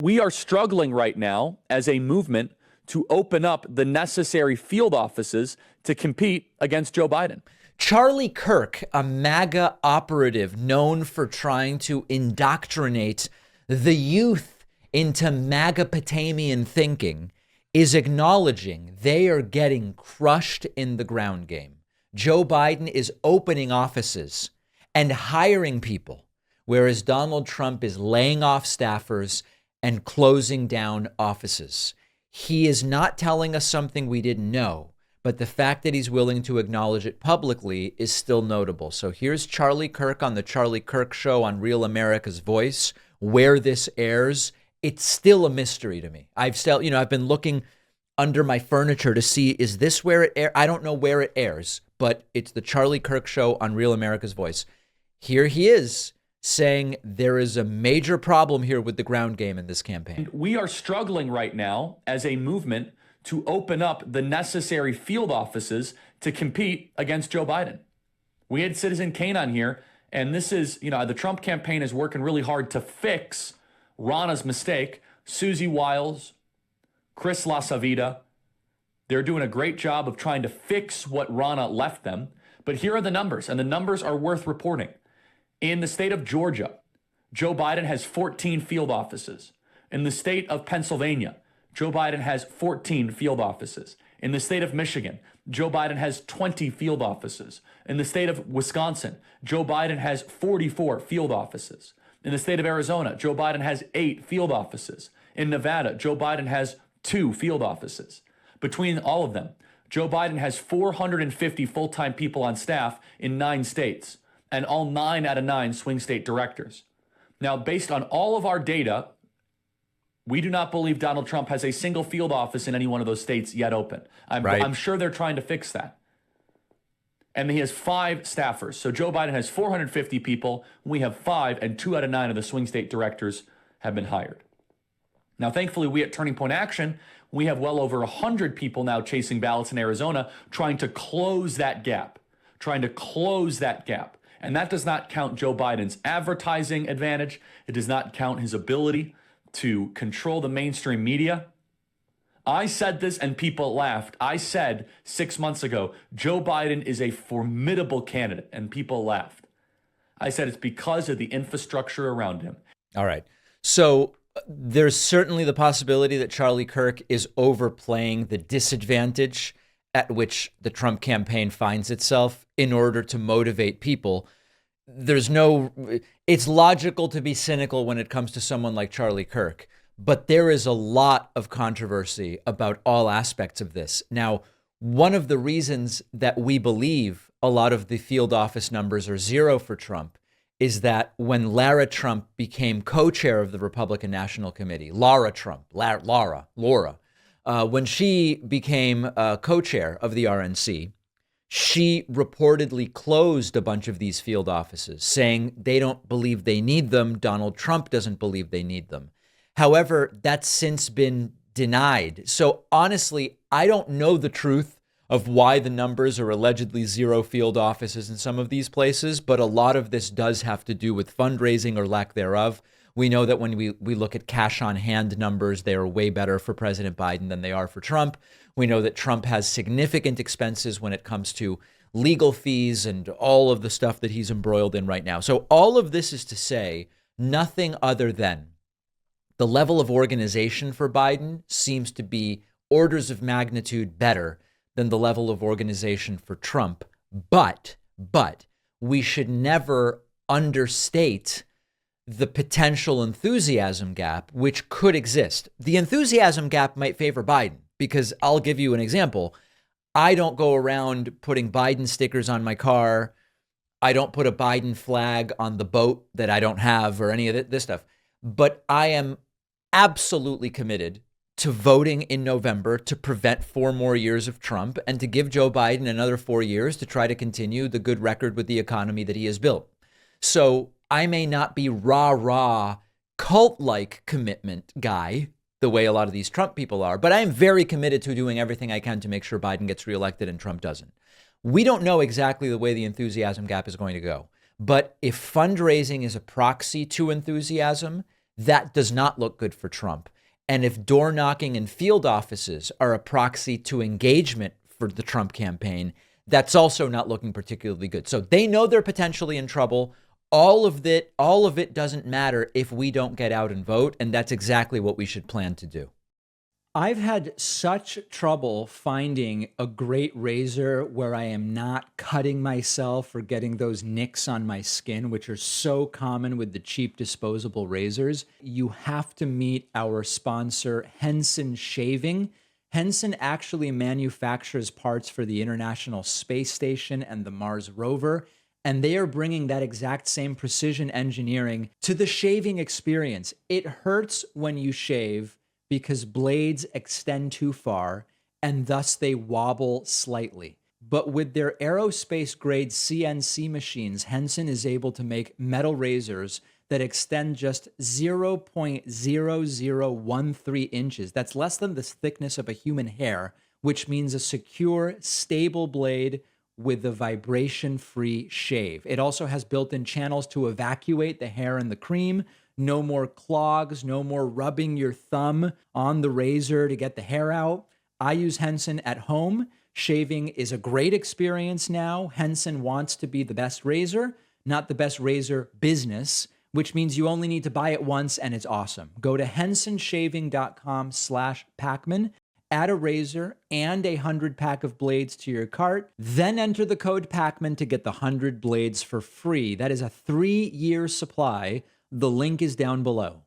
We are struggling right now as a movement to open up the necessary field offices to compete against Joe Biden. Charlie Kirk, a MAGA operative known for trying to indoctrinate the youth into MAGA-Potamian thinking, is acknowledging they are getting crushed in the ground game. Joe Biden is opening offices and hiring people, whereas Donald Trump is laying off staffers and closing down offices. He is not telling us something we didn't know, but the fact that he's willing to acknowledge it publicly is still notable. So here's Charlie Kirk on the Charlie Kirk Show on Real America's Voice, where this airs. It's still a mystery to me. I've been looking under my furniture to see, is this where it airs? I don't know where it airs, but it's the Charlie Kirk Show on Real America's Voice. Here he is saying there is a major problem here with the ground game in this campaign. We are struggling right now as a movement to open up the necessary field offices to compete against Joe Biden. We had Citizen Kane on here, and this is, the Trump campaign is working really hard to fix Rana's mistake. Susie Wiles, Chris LaSavita, they're doing a great job of trying to fix what Rana left them. But here are the numbers, and the numbers are worth reporting. In the state of Georgia, Joe Biden has 14 field offices. In the state of Pennsylvania, Joe Biden has 14 field offices. In the state of Michigan, Joe Biden has 20 field offices. In the state of Wisconsin, Joe Biden has 44 field offices. In the state of Arizona, Joe Biden has 8 field offices. In Nevada, Joe Biden has 2 field offices. Between all of them, Joe Biden has 450 full-time people on staff in 9 states, and all 9 out of 9 swing state directors. Now, based on all of our data, we do not believe Donald Trump has a single field office in any one of those states yet open. I'm sure they're trying to fix that. And he has 5 staffers. So Joe Biden has 450 people. We have 5, and 2 out of 9 of the swing state directors have been hired. Now, thankfully, we at Turning Point Action, we have well over 100 people now chasing ballots in Arizona, trying to close that gap. And that does not count Joe Biden's advertising advantage. It does not count his ability to control the mainstream media. I said this and people laughed. I said 6 months ago, Joe Biden is a formidable candidate, and people laughed. I said it's because of the infrastructure around him. All right. So there's certainly the possibility that Charlie Kirk is overplaying the disadvantage at which the Trump campaign finds itself in order to motivate people. It's logical to be cynical when it comes to someone like Charlie Kirk, but there is a lot of controversy about all aspects of this. Now, one of the reasons that we believe a lot of the field office numbers are 0 for Trump is that when Laura Trump became co-chair of the Republican National Committee, when she became co-chair of the RNC, she reportedly closed a bunch of these field offices, saying they don't believe they need them. Donald Trump doesn't believe they need them. However, that's since been denied. So honestly, I don't know the truth of why the numbers are allegedly 0 field offices in some of these places, but a lot of this does have to do with fundraising or lack thereof. We know that when we look at cash on hand numbers, they are way better for President Biden than they are for Trump. We know that Trump has significant expenses when it comes to legal fees and all of the stuff that he's embroiled in right now. So all of this is to say nothing other than the level of organization for Biden seems to be orders of magnitude better than the level of organization for Trump. But we should never understate the potential enthusiasm gap, which could exist. The enthusiasm gap might favor Biden, because I'll give you an example. I don't go around putting Biden stickers on my car. I don't put a Biden flag on the boat that I don't have or any of this stuff. But I am absolutely committed to voting in November to prevent 4 more years of Trump and to give Joe Biden another 4 years to try to continue the good record with the economy that he has built. So I may not be rah-rah cult-like commitment guy the way a lot of these Trump people are, but I am very committed to doing everything I can to make sure Biden gets reelected and Trump doesn't. We don't know exactly the way the enthusiasm gap is going to go, but if fundraising is a proxy to enthusiasm, That does not look good for Trump. And if door knocking in field offices are a proxy to engagement for the Trump campaign, that's also not looking particularly good. So they know they're potentially in trouble. All of it doesn't matter if we don't get out and vote. And that's exactly what we should plan to do. I've had such trouble finding a great razor where I am not cutting myself or getting those nicks on my skin, which are so common with the cheap disposable razors. You have to meet our sponsor, Henson Shaving. Henson actually manufactures parts for the International Space Station and the Mars rover, and they are bringing that exact same precision engineering to the shaving experience. It hurts when you shave because blades extend too far and thus they wobble slightly. But with their aerospace grade CNC machines, Henson is able to make metal razors that extend just 0.0013 inches. That's less than the thickness of a human hair, which means a secure, stable blade with a vibration-free shave. It also has built-in channels to evacuate the hair and the cream. No more clogs, no more rubbing your thumb on the razor to get the hair out. I use Henson at home. Shaving is a great experience now. Henson wants to be the best razor, not the best razor business, which means you only need to buy it once and it's awesome. Go to hensonshaving.com/Pacman, add a razor and a 100-pack of blades to your cart, then enter the code Pacman to get the 100 blades for free. That is a 3-year supply. The link is down below.